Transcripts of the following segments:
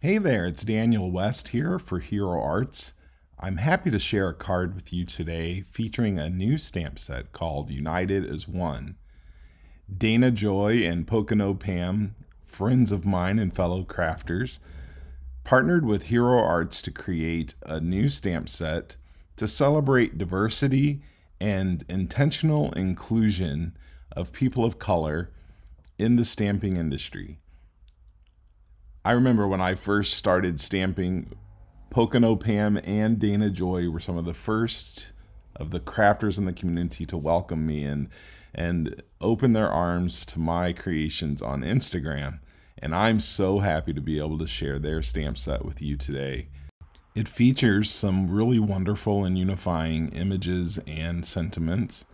Hey there, it's Daniel West here for Hero Arts. I'm happy to share a card with you today featuring a new stamp set called United as One. Dana Joy and Pocono Pam, friends of mine and fellow crafters, partnered with Hero Arts to create a new stamp set to celebrate diversity and intentional inclusion of people of color in the stamping industry. I remember when I first started stamping, Pocono Pam and Dana Joy were some of the first of the crafters in the community to welcome me and open their arms to my creations on Instagram. And I'm so happy to be able to share their stamp set with you today. It features some really wonderful and unifying images and sentiments,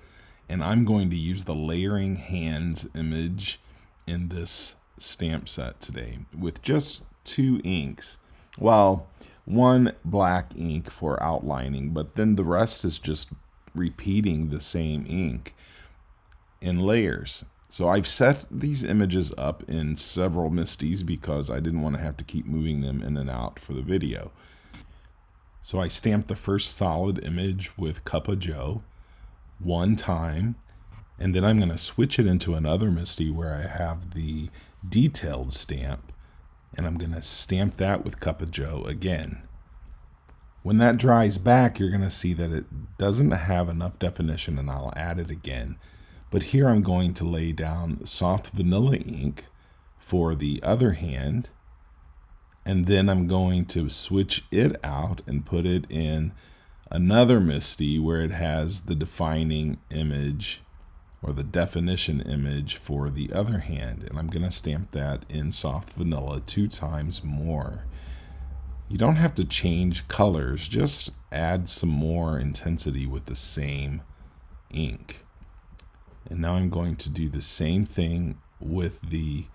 and I'm going to use the layering hands image in this stamp set today with just 2 inks. Well, 1 black ink for outlining, but then the rest is just repeating the same ink in layers. So I've set these images up in several MISTIs because I didn't want to have to keep moving them in and out for the video. So I stamped the first solid image with Cup of Joe 1 time, and then I'm going to switch it into another MISTI where I have the detailed stamp, and I'm going to stamp that with Cup of Joe again. When that dries back, you're going to see that it doesn't have enough definition, and I'll add it again. But here I'm going to lay down soft vanilla ink for the other hand, and then I'm going to switch it out and put it in another MISTI where it has the defining image or the definition image for the other hand, and I'm going to stamp that in soft vanilla 2 times more. You don't have to change colors, just add some more intensity with the same ink. And now I'm going to do the same thing with the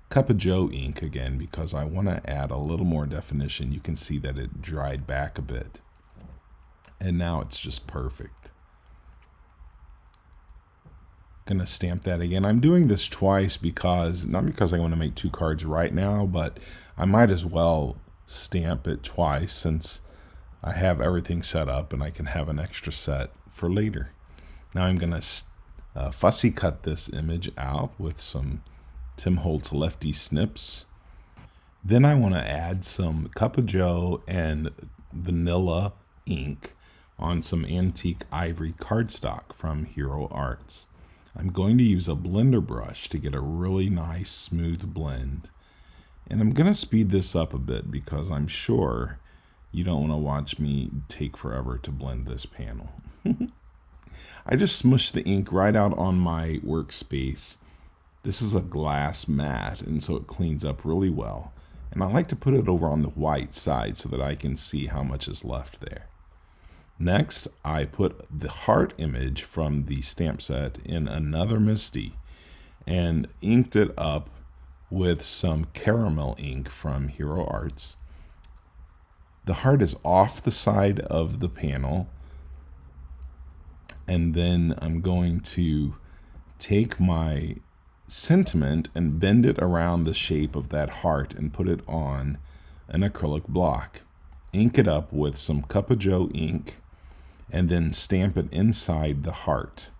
Cup of Joe ink again because I want to add a little more definition. You can see that it dried back a bit, and now it's just perfect. Gonna stamp that again. I'm doing this twice because, not because I want to make 2 cards right now, but I might as well stamp it twice since I have everything set up and I can have an extra set for later. Now I'm gonna fussy cut this image out with some Tim Holtz Lefty snips. Then I want to add some Cup of Joe and vanilla ink on some antique ivory cardstock from Hero Arts. I'm going to use a blender brush to get a really nice smooth blend. And I'm going to speed this up a bit because I'm sure you don't want to watch me take forever to blend this panel. I just smushed the ink right out on my workspace. This is a glass mat, and so it cleans up really well. And I like to put it over on the white side so that I can see how much is left there. Next, I put the heart image from the stamp set in another MISTI and inked it up with some caramel ink from Hero Arts. The heart is off the side of the panel, and then I'm going to take my sentiment and bend it around the shape of that heart and put it on an acrylic block. Ink it up with some Cup of Joe ink and then stamp it inside the heart.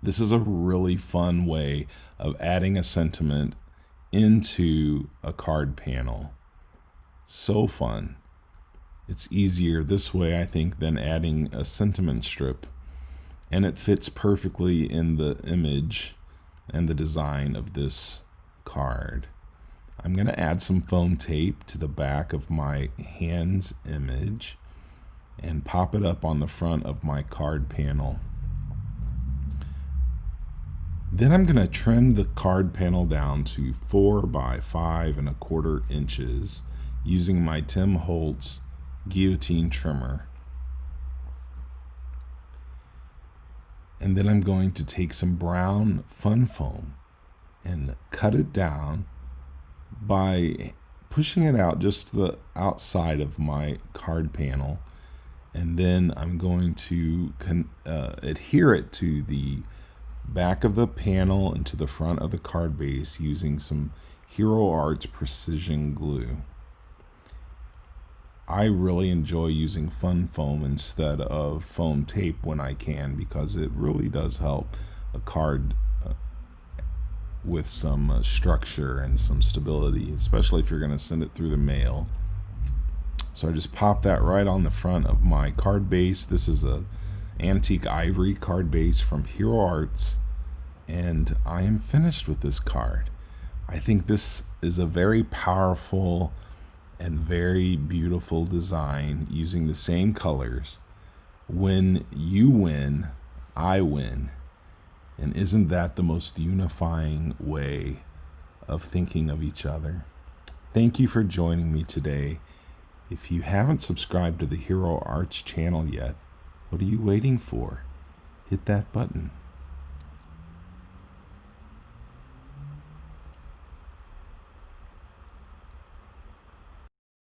This is a really fun way of adding a sentiment into a card panel. So fun. It's easier this way, I think, than adding a sentiment strip, and it fits perfectly in the image and the design of this card. I'm going to add some foam tape to the back of my hands image and pop it up on the front of my card panel. Then I'm going to trim the card panel down to 4 by 5¼ inches using my Tim Holtz guillotine trimmer. And then I'm going to take some brown fun foam and cut it down by pushing it out just the outside of my card panel, and then I'm going to adhere it to the back of the panel and to the front of the card base using some Hero Arts precision glue. I really enjoy using fun foam instead of foam tape when I can, because it really does help a card with some structure and some stability, especially if you're going to send it through the mail. So I just pop that right on the front of my card base. This is a antique ivory card base from Hero Arts, and I am finished with this card. I think this is a very powerful and very beautiful design using the same colors. When you win, I win. And isn't that the most unifying way of thinking of each other? Thank you for joining me today. If you haven't subscribed to the Hero Arts channel yet, what are you waiting for? Hit that button.